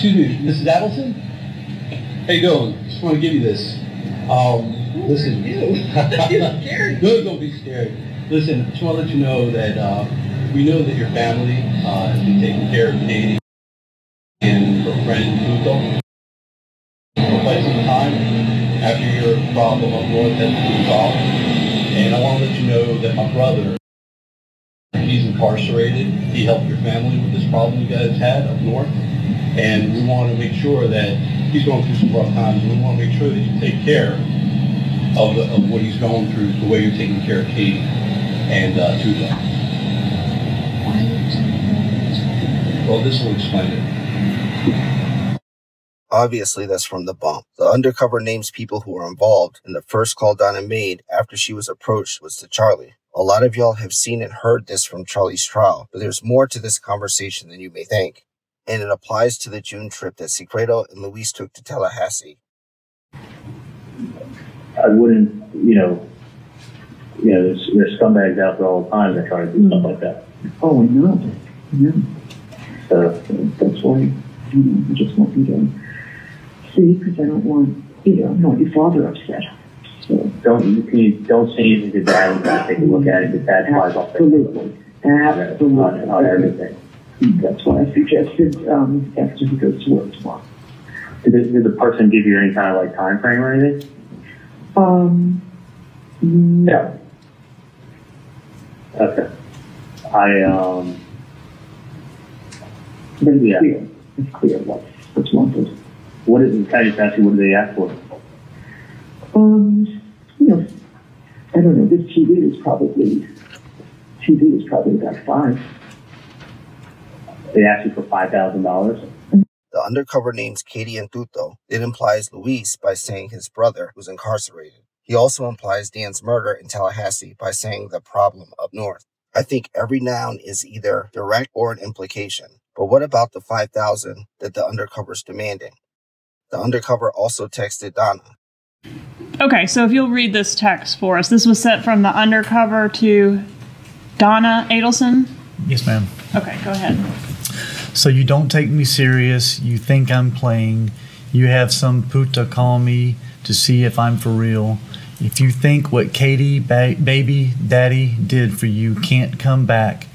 Excuse me, Mrs. Adelson? How you doing? Just want to give you this. Listen. You're scared. No, don't be scared. Listen, just want to let you know that we know that your family has been taking care of Katie and her friend Tuto for quite some time after your problem up north has been resolved. And I want to let you know that my brother, he's incarcerated. He helped your family with this problem you guys had up north. And we want to make sure that he's going through some rough times. We want to make sure that you take care of what he's going through the way you're taking care of Katie and Tuto. Well, this will explain it. Obviously, that's from the bump. The undercover names people who were involved, and the first call Donna made after she was approached was to Charlie. A lot of y'all have seen and heard this from Charlie's trial, but there's more to this conversation than you may think. And it applies to the June trip that Sigfredo and Luis took to Tallahassee. I wouldn't, there's scumbags out there all the time that try to do stuff like that. Oh, I know. Yeah. So that's why, I just want you to see, because I don't want, I don't want your father upset. So don't say anything to Dad and take a look at it. If Dad flies off. Absolutely. On everything. That's why I suggested after he goes to work tomorrow. Did the person give you any kind of time frame or anything? No. Okay. But it's clear what's wanted. What is, can I just ask you, what do they ask for? I don't know, this TV is probably about $5,000. They asked you for $5,000? The undercover names Katie and Tuto. It implies Luis by saying his brother was incarcerated. He also implies Dan's murder in Tallahassee by saying the problem up north. I think every noun is either direct or an implication. But what about the $5,000 that the undercover's demanding? The undercover also texted Donna. Okay, so if you'll read this text for us. This was sent from the undercover to Donna Adelson? Yes, ma'am. Okay, go ahead. So you don't take me serious. You think I'm playing. You have some puta call me to see if I'm for real. If you think what Katie, baby daddy did for you can't come back,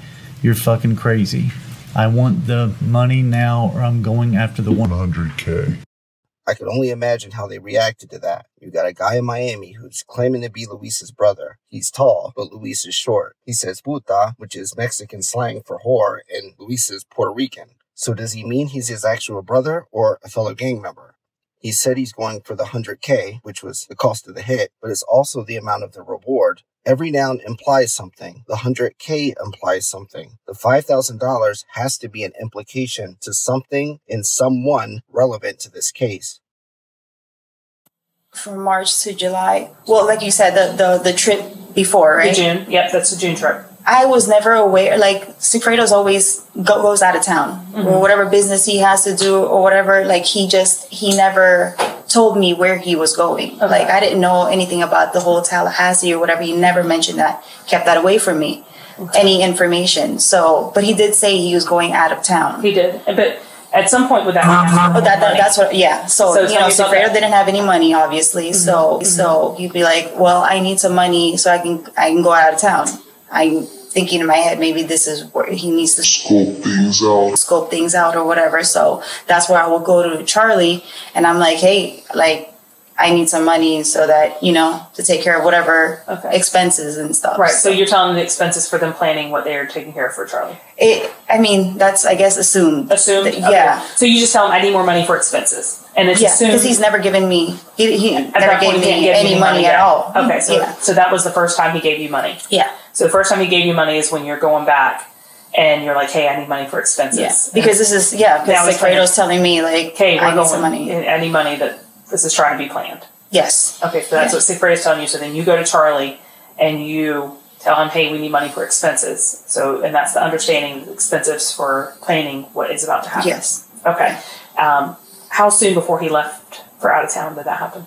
you're fucking crazy. I want the money now or I'm going after the 100K. I could only imagine how they reacted to that. You got a guy in Miami who's claiming to be Luis's brother. He's tall, but Luis is short. He says puta, which is Mexican slang for whore, and Luis is Puerto Rican. So does he mean he's his actual brother or a fellow gang member? He said he's going for the 100K, which was the cost of the hit, but it's also the amount of the reward. Every noun implies something. The 100K implies something. The $5,000 has to be an implication to something and someone relevant to this case. From March to July. Well, like you said, the trip before, right? The June. Yep, that's the June trip. I was never aware. Sigfredo's always goes out of town, or whatever business he has to do, or whatever. He never told me where he was going. Okay. I didn't know anything about the whole Tallahassee or whatever. He never mentioned that. Kept that away from me. Okay. Any information. So, but he did say he was going out of town. He did, but at some point with that, that's what. Yeah. So Sigfredo didn't have any money, obviously. So he'd be like, "Well, I need some money so I can go out of town." I'm thinking in my head, maybe this is where he needs to scope things out or whatever. So that's where I will go to Charlie and I'm like, hey, I need some money so that, to take care of whatever expenses and stuff. Right. So you're telling the expenses for them planning what they're taking care of for Charlie. That's, I guess, assumed. Assumed? Okay. Yeah. So you just tell him I need more money for expenses. And it's assumed. Because he's never given me, he never gave me any money at all. Okay. So that was the first time he gave you money. Yeah. So the first time he gave you money is when you're going back and you're like, hey, I need money for expenses. Yeah. Because this is, because Fredo's telling me, hey, I need some money. I need money that this is trying to be planned. Yes. Okay, so that's what Sigfredo's telling you. So then you go to Charlie and you tell him, hey, we need money for expenses. So, and that's the understanding, expenses for planning what is about to happen. Yes. Okay. How soon before he left for out of town did that happen?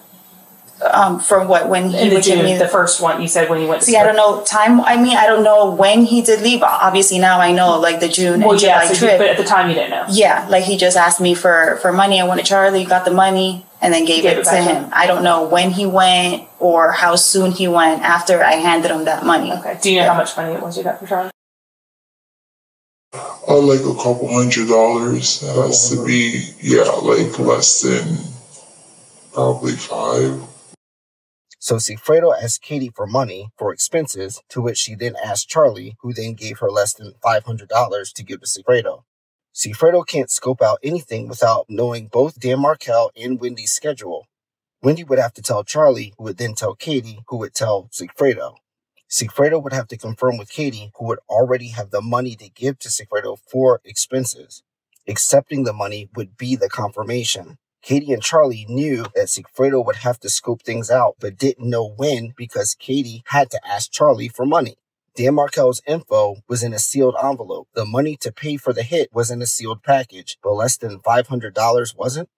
For what, when he In would give me the first one, you said when he went to See, I don't know time. I mean, I don't know when he did leave. Obviously, now I know, like the June and July trip. But at the time, you didn't know. Yeah, like he just asked me for money. I wanted Charlie, got the money, and then gave it to him. I don't know when he went or how soon he went after I handed him that money. Okay. Do you know how much money it was you got from Charlie? Like a couple $100. It has to be, like less than probably 5. So Sigfredo asked Katie for money for expenses, to which she then asked Charlie, who then gave her less than $500 to give to Sigfredo. Sigfredo can't scope out anything without knowing both Dan Markel and Wendy's schedule. Wendy would have to tell Charlie, who would then tell Katie, who would tell Sigfredo. Sigfredo would have to confirm with Katie, who would already have the money to give to Sigfredo for expenses. Accepting the money would be the confirmation. Katie and Charlie knew that Sigfredo would have to scope things out, but didn't know when because Katie had to ask Charlie for money. Dan Markel's info was in a sealed envelope. The money to pay for the hit was in a sealed package, but less than $500 wasn't.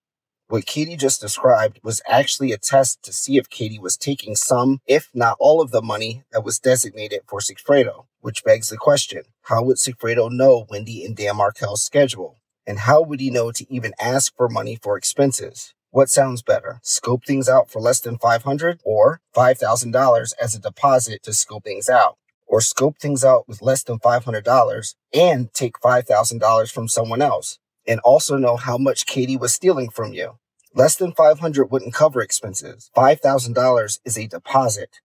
What Katie just described was actually a test to see if Katie was taking some, if not all of the money that was designated for Sigfredo, which begs the question, how would Sigfredo know Wendi and Dan Markel's schedule? And how would he know to even ask for money for expenses? What sounds better, scope things out for less than $500 or $5,000 as a deposit to scope things out? Or scope things out with less than $500 and take $5,000 from someone else? And also know how much Katie was stealing from you. Less than $500 wouldn't cover expenses. $5,000 is a deposit.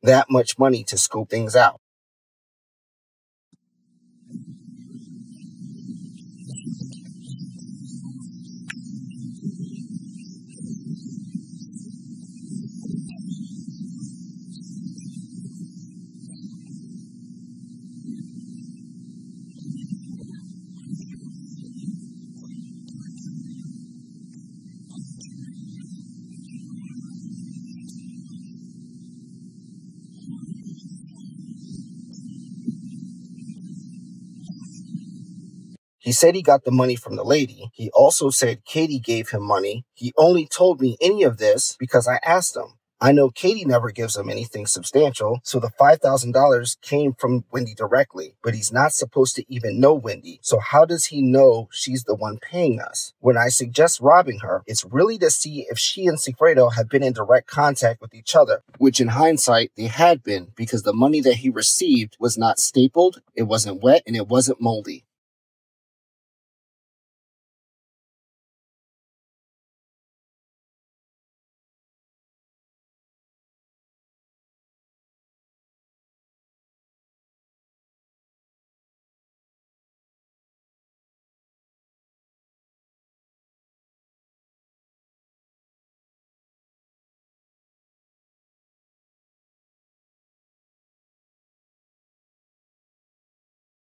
That much money to scope things out. He said he got the money from the lady. He also said Katie gave him money. He only told me any of this because I asked him. I know Katie never gives him anything substantial, so the $5,000 came from Wendi directly, but he's not supposed to even know Wendi. So how does he know she's the one paying us? When I suggest robbing her, it's really to see if she and Sigfredo have been in direct contact with each other, which in hindsight, they had been because the money that he received was not stapled, it wasn't wet, and it wasn't moldy.